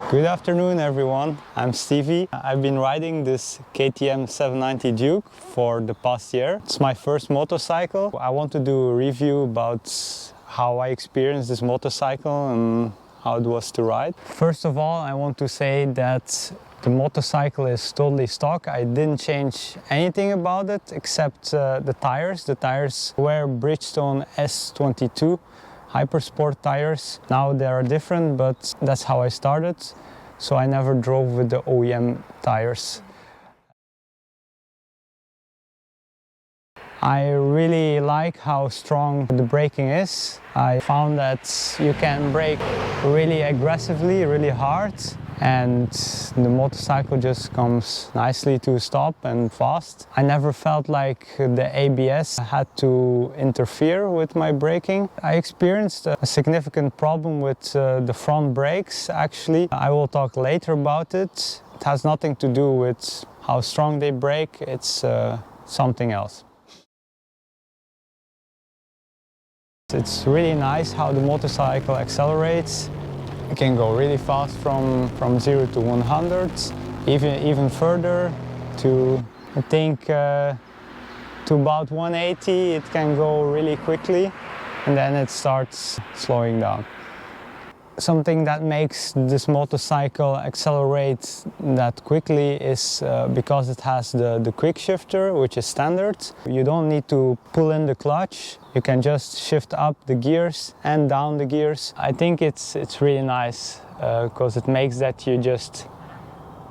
Good afternoon everyone, I'm Stevie. I've been riding this KTM 790 Duke for the past year. It's my first motorcycle. I want to do a review about how I experienced this motorcycle and how it was to ride. First of all, I want to say that the motorcycle is totally stock. I didn't change anything about it except the tires. The tires were Bridgestone S22 Hypersport tires. Now they are different, but that's how I started. So I never drove with the OEM tires. I really like how strong the braking is. I found that you can brake really aggressively, really hard, and the motorcycle just comes nicely to a stop and fast. I never felt like the ABS had to interfere with my braking. I experienced a significant problem with the front brakes actually. I will talk later about it. It has nothing to do with how strong they brake, it's something else. It's really nice how the motorcycle accelerates. You can go really fast from 0 to 100, even further to, I think, to about 180 it can go really quickly, and then it starts slowing down. Something that makes this motorcycle accelerate that quickly is because it has the quick shifter, which is standard. You don't need to pull in the clutch. You can just shift up the gears and down the gears. I think it's really nice because it makes that you just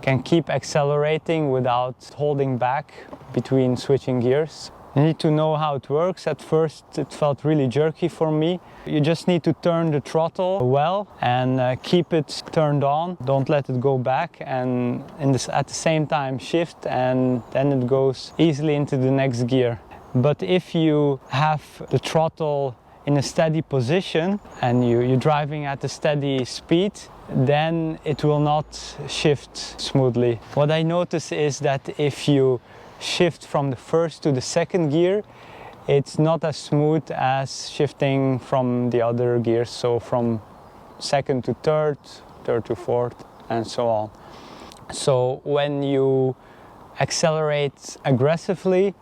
can keep accelerating without holding back between switching gears. You need to know how it works. At first it felt really jerky for me. You just need to turn the throttle well and keep it turned on. Don't let it go back, and at the same time shift, and then it goes easily into the next gear. But if you have the throttle in a steady position and you're driving at a steady speed, then it will not shift smoothly. What I notice is that if you shift from the first to the second gear, it's not as smooth as shifting from the other gears, so from second to third, third to fourth, and so on. So when you accelerate aggressively,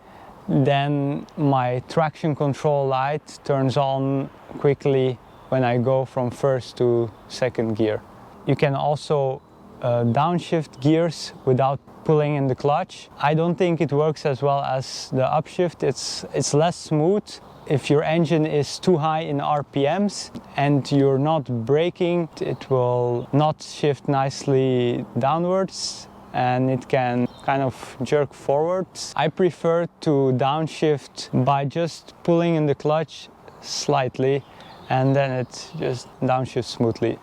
then my traction control light turns on quickly when I go from first to second gear. You can also downshift gears without pulling in the clutch. I don't think it works as well as the upshift. It's less smooth. If your engine is too high in RPMs and you're not braking, it will not shift nicely downwards and it can kind of jerk forwards. I prefer to downshift by just pulling in the clutch slightly, and then it just downshifts smoothly.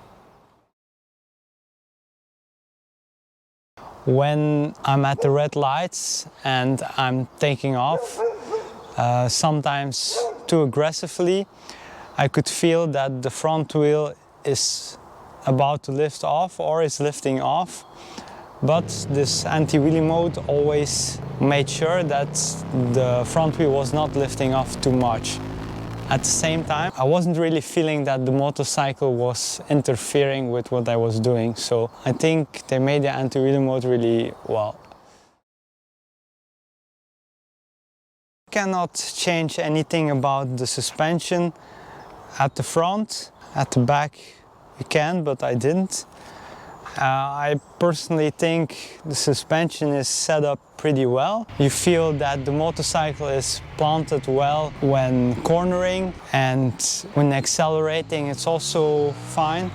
When I'm at the red lights and I'm taking off, sometimes too aggressively, I could feel that the front wheel is about to lift off or is lifting off. But this anti-wheelie mode always made sure that the front wheel was not lifting off too much. At the same time, I wasn't really feeling that the motorcycle was interfering with what I was doing, so I think they made the anti-wheelie mode really well. I cannot change anything about the suspension at the front. At the back you can, but I didn't. I personally think the suspension is set up pretty well. You feel that the motorcycle is planted well when cornering, and when accelerating it's also fine.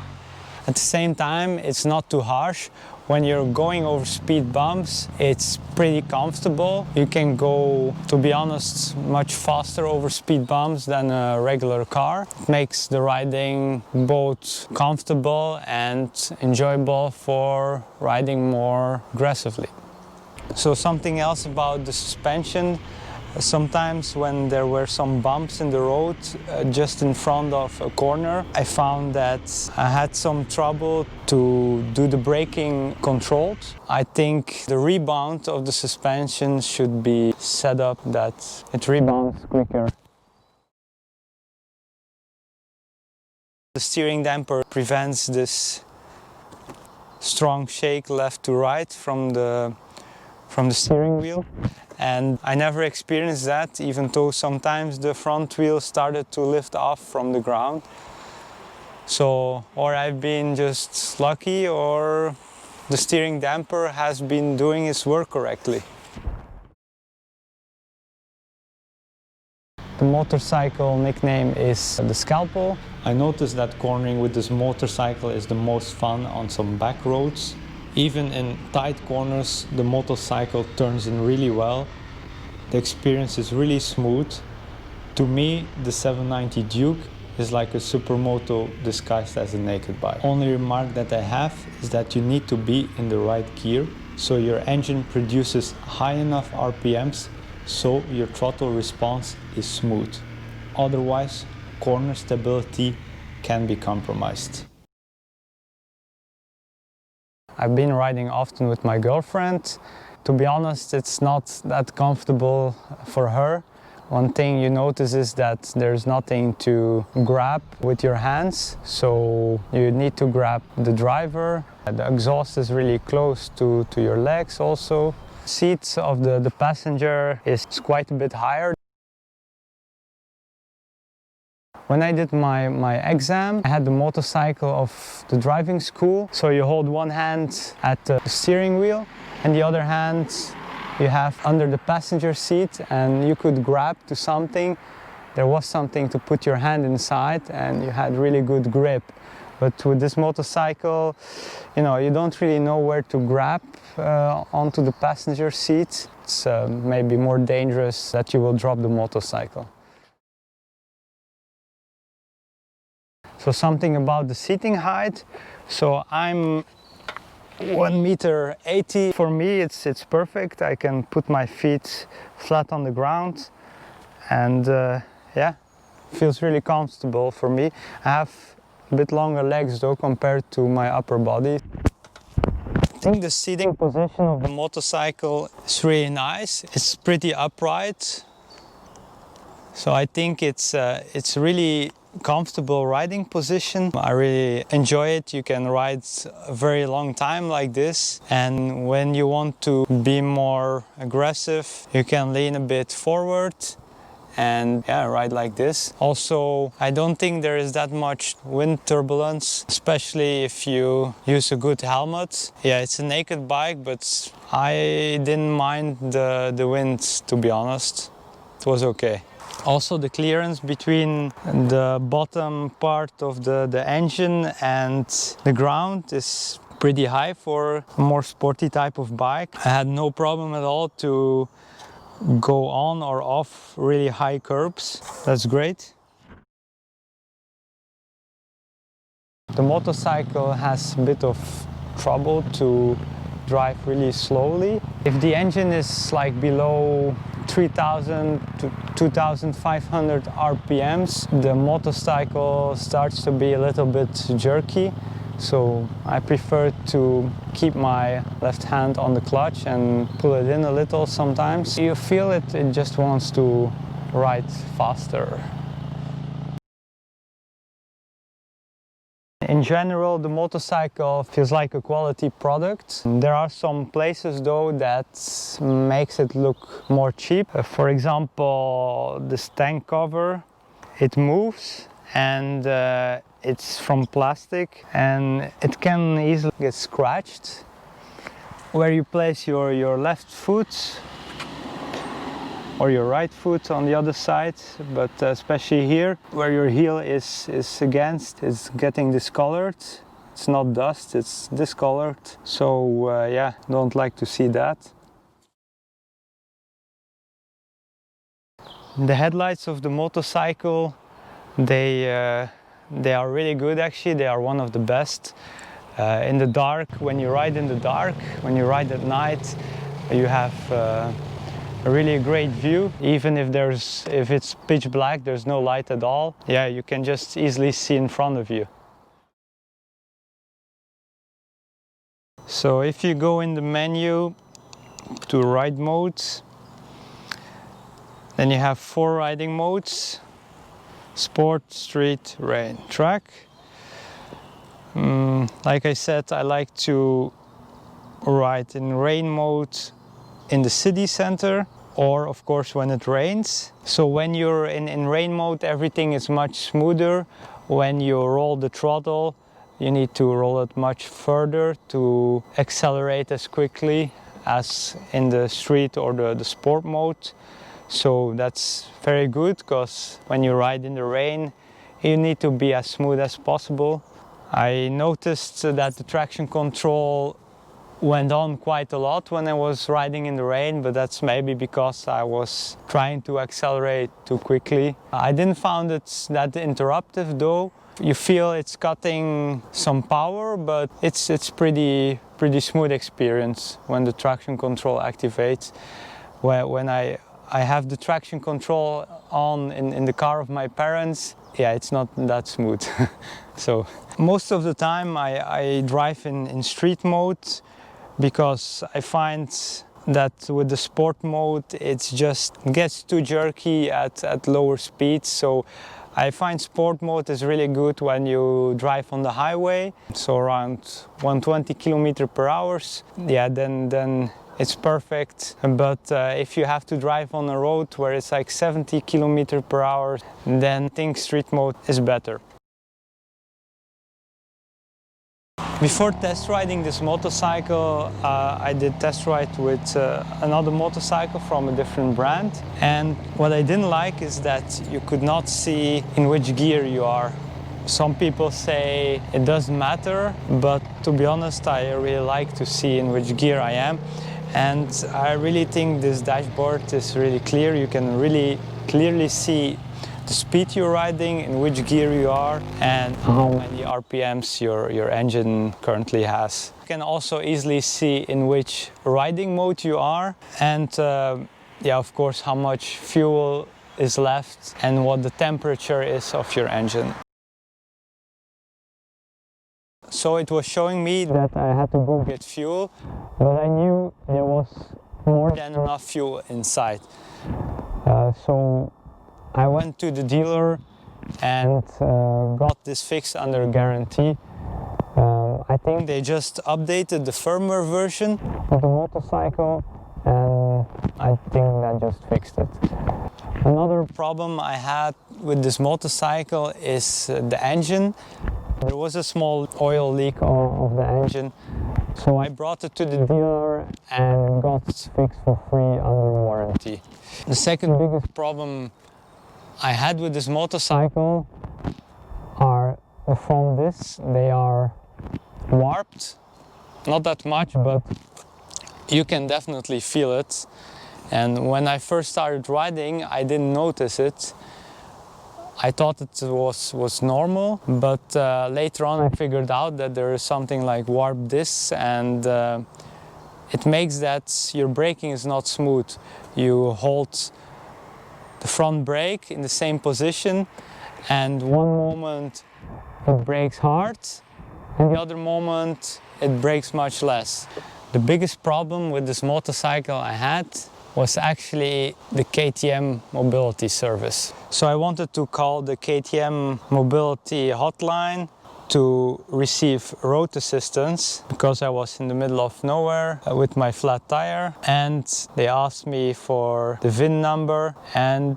At the same time, it's not too harsh. When you're going over speed bumps, it's pretty comfortable. You can go, to be honest, much faster over speed bumps than a regular car. It makes the riding both comfortable and enjoyable for riding more aggressively. So something else about the suspension. Sometimes when there were some bumps in the road just in front of a corner, I found that I had some trouble to do the braking controlled. I think the rebound of the suspension should be set up that it rebounds quicker. The steering damper prevents this strong shake left to right from the steering wheel. And I never experienced that, even though sometimes the front wheel started to lift off from the ground. So, or I've been just lucky, or the steering damper has been doing its work correctly. The motorcycle nickname is the Scalpel. I noticed that cornering with this motorcycle is the most fun on some back roads. Even in tight corners, the motorcycle turns in really well. The experience is really smooth. To me, the 790 Duke is like a supermoto disguised as a naked bike. Only remark that I have is that you need to be in the right gear, so your engine produces high enough RPMs so your throttle response is smooth. Otherwise, corner stability can be compromised. I've been riding often with my girlfriend. To be honest, it's not that comfortable for her. One thing you notice is that there's nothing to grab with your hands, so you need to grab the driver. The exhaust is really close to your legs also. Seats of the passenger is quite a bit higher. When I did my exam, I had the motorcycle of the driving school. So you hold one hand at the steering wheel and the other hand you have under the passenger seat, and you could grab to something. There was something to put your hand inside and you had really good grip. But with this motorcycle, you don't really know where to grab onto the passenger seat. It's maybe more dangerous that you will drop the motorcycle. So something about the seating height. So I'm 1.80 meters. For me, it's perfect. I can put my feet flat on the ground, and yeah, feels really comfortable for me. I have a bit longer legs though compared to my upper body. I think the seating position of the motorcycle is really nice. It's pretty upright, so I think it's really comfortable riding position. I really enjoy it. You can ride a very long time like this, and when you want to be more aggressive, you can lean a bit forward and ride like this. Also, I don't think there is that much wind turbulence, especially if you use a good helmet. Yeah, it's a naked bike, but I didn't mind the wind, to be honest. It was okay. Also, the clearance between the bottom part of the engine and the ground is pretty high for a more sporty type of bike. I had no problem at all to go on or off really high curbs. That's great. The motorcycle has a bit of trouble to drive really slowly. If the engine is like below 3000 to 2500 RPMs, the motorcycle starts to be a little bit jerky. So I prefer to keep my left hand on the clutch and pull it in a little sometimes. You feel it just wants to ride faster. In general, the motorcycle feels like a quality product. There are some places though that makes it look more cheap. For example, the tank cover, it moves, and it's from plastic and it can easily get scratched. Where you place your left foot or your right foot on the other side, but especially here where your heel is against, it's getting discolored. It's not dust, it's discolored. So yeah, don't like to see that. The headlights of the motorcycle, they are really good actually. They are one of the best. In the dark, when you ride in the dark, when you ride at night, you have a really great view. Even if it's pitch black, there's no light at all. Yeah, you can just easily see in front of you. So if you go in the menu to ride modes, then you have 4 riding modes: Sport, Street, Rain, Track. Like I said, I like to ride in rain mode in the city center, or of course when it rains. So when you're in rain mode, everything is much smoother. When you roll the throttle, you need to roll it much further to accelerate as quickly as in the street or the sport mode. So that's very good, because when you ride in the rain, you need to be as smooth as possible. I noticed that the traction control went on quite a lot when I was riding in the rain, but that's maybe because I was trying to accelerate too quickly. I didn't find it that interruptive though. You feel it's cutting some power, but it's pretty smooth experience when the traction control activates. When I have the traction control on in the car of my parents, yeah, it's not that smooth. So most of the time I drive in street mode, because I find that with the sport mode it just gets too jerky at lower speeds. So I find sport mode is really good when you drive on the highway, so around 120 km/h. Yeah, then it's perfect. But if you have to drive on a road where it's like 70 km/h, then I think street mode is better. Before test riding this motorcycle, I did test ride with another motorcycle from a different brand. And what I didn't like is that you could not see in which gear you are. Some people say it doesn't matter, but to be honest, I really like to see in which gear I am. And I really think this dashboard is really clear. You can really clearly see the speed you're riding, in which gear you are, and how many RPMs your engine currently has. You can also easily see in which riding mode you are, and yeah, of course, how much fuel is left and what the temperature is of your engine. So it was showing me that I had to go get fuel, but I knew there was more than enough fuel inside. So I went to the dealer and got this fixed under guarantee. I think they just updated the firmware version of the motorcycle, and I think that just fixed it. Another problem I had with this motorcycle is the engine. There was a small oil leak of the engine, so I brought it to the dealer and got it fixed for free under warranty. The second biggest problem I had with this motorcycle are the front discs. They are warped, not that much, but you can definitely feel it. And when I first started riding, I didn't notice it. I thought it was normal, but later on I figured out that there is something like warped discs, and it makes that your braking is not smooth. You hold the front brake in the same position, and one moment it brakes hard and the other moment it brakes much less. The biggest problem with this motorcycle I had was actually the KTM mobility service. So I wanted to call the KTM mobility hotline to receive road assistance, because I was in the middle of nowhere with my flat tire, and they asked me for the VIN number and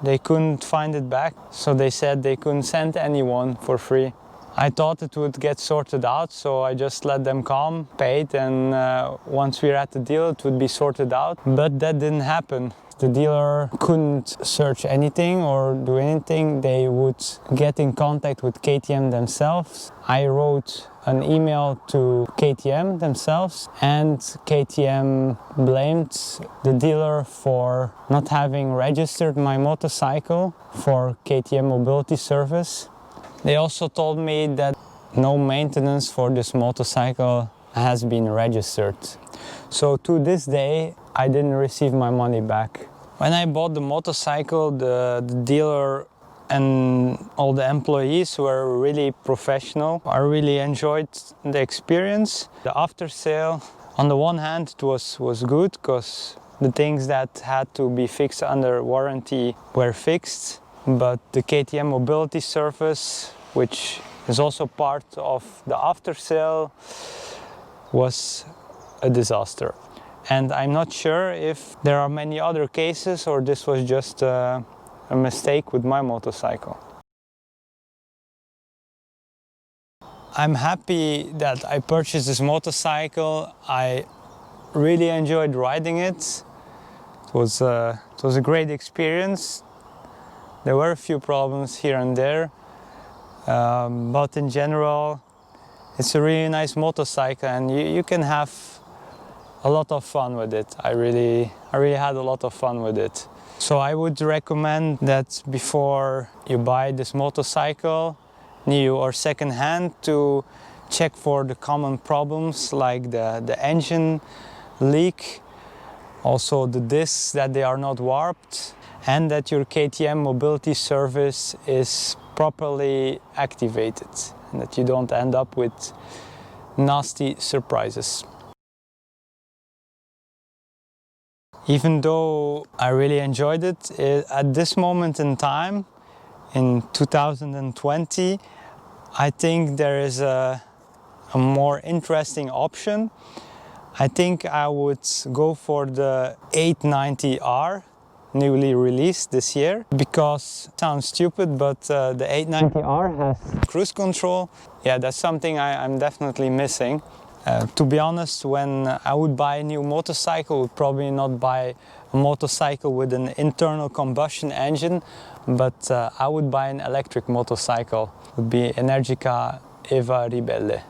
they couldn't find it back, so they said they couldn't send anyone for free. I thought it would get sorted out, so I just let them come, paid, and once we're at the deal it would be sorted out, but that didn't happen. The dealer couldn't search anything or do anything. They would get in contact with KTM themselves. I wrote an email to KTM themselves, and KTM blamed the dealer for not having registered my motorcycle for KTM mobility service. They also told me that no maintenance for this motorcycle has been registered. So to this day, I didn't receive my money back. When I bought the motorcycle, the dealer and all the employees were really professional. I really enjoyed the experience. The after sale, on the one hand, it was good, because the things that had to be fixed under warranty were fixed. But the KTM mobility service, which It's also part of the after sale was a disaster. And I'm not sure if there are many other cases or this was just a mistake with my motorcycle. I'm happy that I purchased this motorcycle. I really enjoyed riding it. It was a great experience. There were a few problems here and there, but in general, it's a really nice motorcycle and you can have a lot of fun with it. I really had a lot of fun with it. So I would recommend that before you buy this motorcycle, new or second hand, to check for the common problems like the engine leak, also the discs that they are not warped, and that your KTM mobility service is properly activated and that you don't end up with nasty surprises. Even though I really enjoyed it, at this moment in time, in 2020, I think there is a more interesting option. I think I would go for the 890R, newly released this year, because it sounds stupid, but the 890R has cruise control. Yeah, that's something I'm definitely missing. To be honest, when I would buy a new motorcycle, I would probably not buy a motorcycle with an internal combustion engine, but I would buy an electric motorcycle. It would be Energica Eva Ribelle.